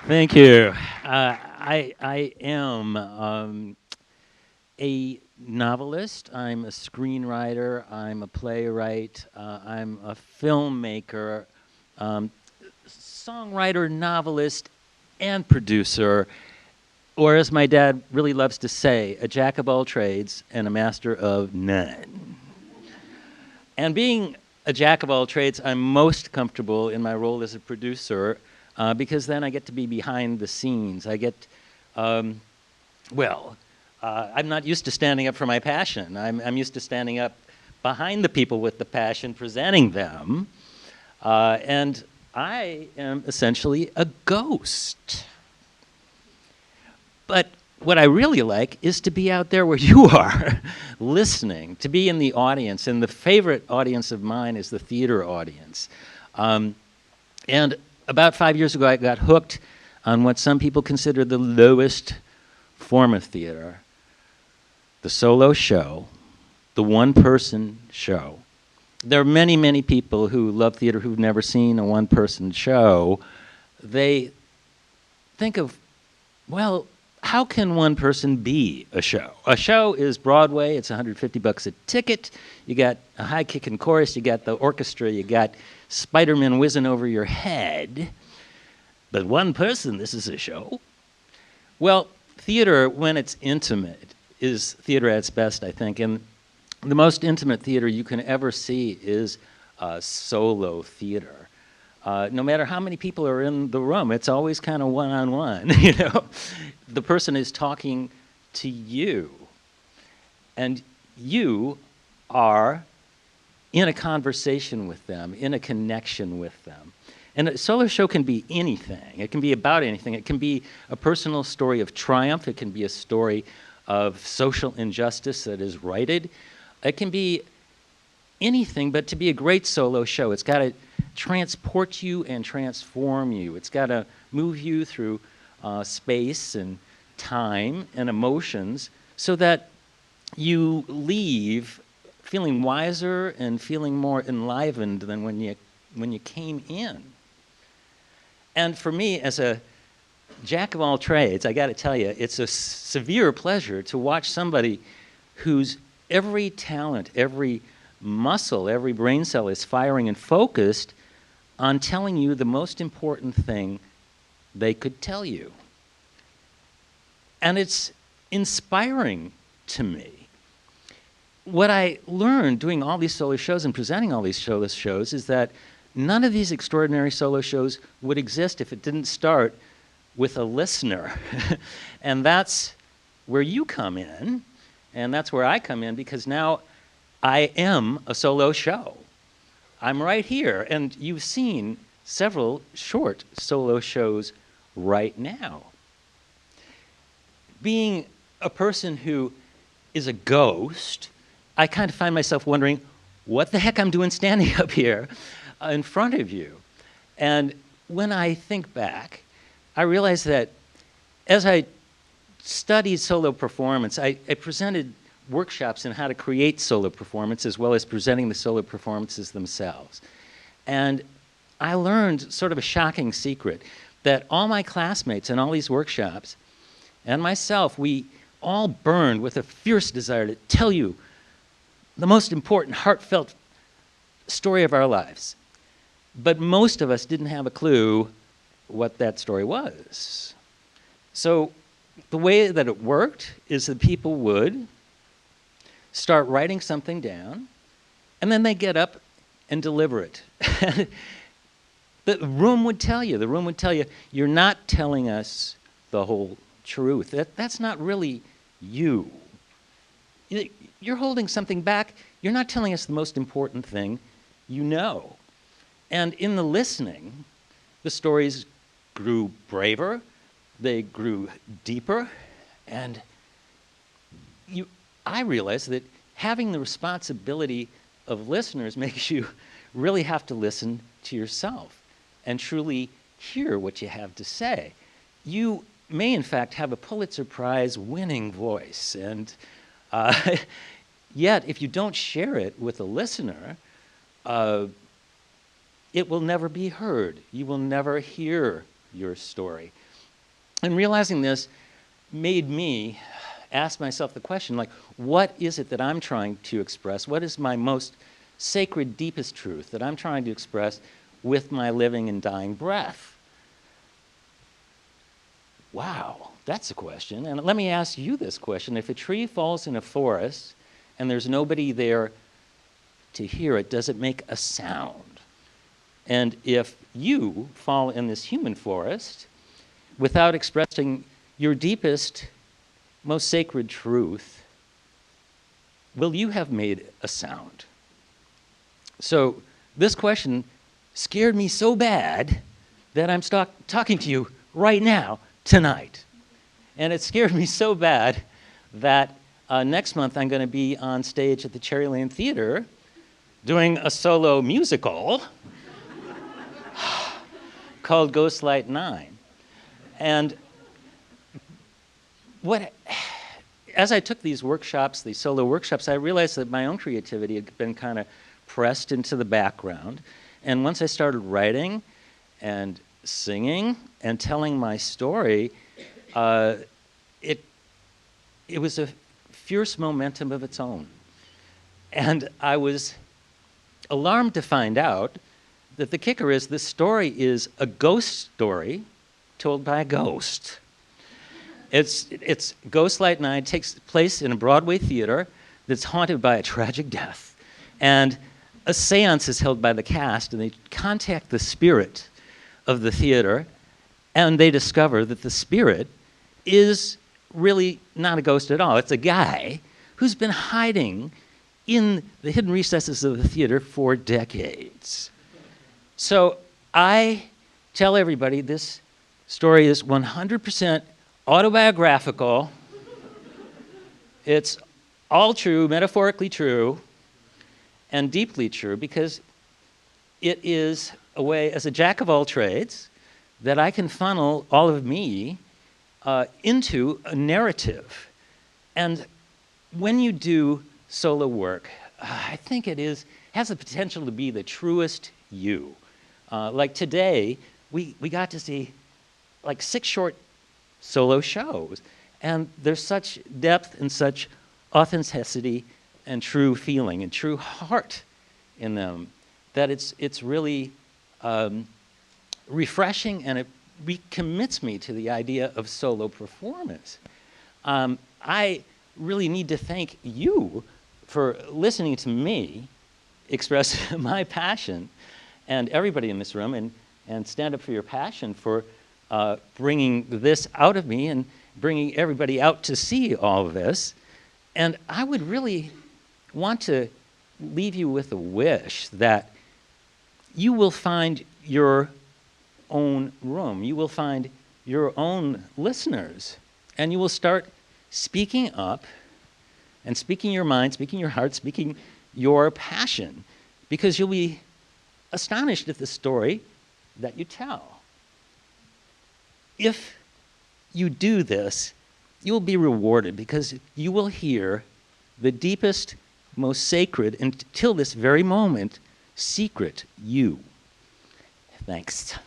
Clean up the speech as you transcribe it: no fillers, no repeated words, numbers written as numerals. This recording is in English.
Thank you. I am a novelist. I'm a screenwriter. I'm a playwright. I'm a filmmaker, um, songwriter, novelist, and producer. Or, as my dad really loves to say, a jack of all trades and a master of none. And being a jack of all trades, I'm most comfortable in my role as a producer because then I get to be behind the scenes. I get, um, well, I'm not used to standing up for my passion. I'm used to standing up behind the people with the passion, presenting them. And I am essentially a ghost. But what I really like is to be out there where you are, listening, to be in the audience. And the favorite audience of mine is the theater audience. And about 5 years ago, I got hooked on what some people consider the lowest form of theater, the solo show, the one-person show. There are many, many people who love theater who've never seen a one-person show. They think of, well, how can one person be a show? A show is Broadway. It's $150 a ticket. You got a high kicking chorus. You got the orchestra. You got Spider-Man whizzing over your head. But one person, this is a show? Well, theater, when it's intimate, is theater at its best, I think. And the most intimate theater you can ever see is solo theater. No matter how many people are in the room, it's always kind of one-on-one, you know? The person is talking to you, and you are in a conversation with them, in a connection with them. And a solo show can be anything. It can be about anything. It can be a personal story of triumph. It can be a story of social injustice that is righted. It can be anything, but to be a great solo show, it's got to transport you and transform you. It's got to move you through space and time and emotions so that you leave feeling wiser and feeling more enlivened than when you came in. And for me, as a jack of all trades, I got to tell you, it's a severe pleasure to watch somebody whose every talent, every muscle, every brain cell is firing and focused on telling you the most important thing they could tell you. And it's inspiring to me. What I learned doing all these solo shows and presenting all these solo shows is that none of these extraordinary solo shows would exist if it didn't start with a listener. And that's where you come in, and that's where I come in, because now I am a solo show. I'm right here, and you've seen several short solo shows right now. Being a person who is a ghost, I kind of find myself wondering what the heck I'm doing standing up here in front of you. And when I think back, I realize that as I studied solo performance, I presented workshops in how to create solo performance as well as presenting the solo performances themselves. And I learned sort of a shocking secret that all my classmates in all these workshops and myself, we all burned with a fierce desire to tell you the most important, heartfelt story of our lives. But most of us didn't have a clue what that story was. So the way that it worked is that people would start writing something down, and then they get up and deliver it. The room would tell you, you're not telling us the whole truth. That's not really you. You're holding something back. You're not telling us the most important thing you know. And in the listening, the stories grew braver, they grew deeper, and I realized that having the responsibility of listeners makes you really have to listen to yourself and truly hear what you have to say. You may, in fact, have a Pulitzer Prize winning voice, and yet if you don't share it with a listener, it will never be heard. You will never hear your story. And realizing this made me ask myself the question, like, what is it that I'm trying to express? What is my most sacred, deepest truth that I'm trying to express with my living and dying breath? Wow, that's a question. And let me ask you this question. If a tree falls in a forest and there's nobody there to hear it, does it make a sound? And if you fall in this human forest without expressing your deepest, most sacred truth, will you have made a sound? So this question scared me so bad that I'm talking to you right now, tonight. And it scared me so bad that next month I'm going to be on stage at the Cherry Lane Theater doing a solo musical called Ghostlight 9. And as I took these workshops, these solo workshops, I realized that my own creativity had been kind of pressed into the background. And once I started writing and singing and telling my story, it was a fierce momentum of its own. And I was alarmed to find out that the kicker is this story is a ghost story told by a ghost. It's Ghostlight 9 takes place in a Broadway theater that's haunted by a tragic death. And a seance is held by the cast, and they contact the spirit of the theater, and they discover that the spirit is really not a ghost at all. It's a guy who's been hiding in the hidden recesses of the theater for decades. So I tell everybody this story is 100% autobiographical. It's all true, metaphorically true, and deeply true, because it is a way, as a jack of all trades, that I can funnel all of me into a narrative. And when you do solo work, I think it has the potential to be the truest you. Like today, we got to see like 6 short solo shows, and there's such depth and such authenticity and true feeling and true heart in them that it's really refreshing, and it recommits me to the idea of solo performance. I really need to thank you for listening to me express my passion, and everybody in this room, and stand up for your passion for bringing this out of me and bringing everybody out to see all of this. And I would really want to leave you with a wish that you will find your own room. You will find your own listeners, and you will start speaking up and speaking your mind, speaking your heart, speaking your passion, because you'll be astonished at the story that you tell. If you do this, you will be rewarded, because you will hear the deepest, most sacred, until this very moment, secret you. Thanks.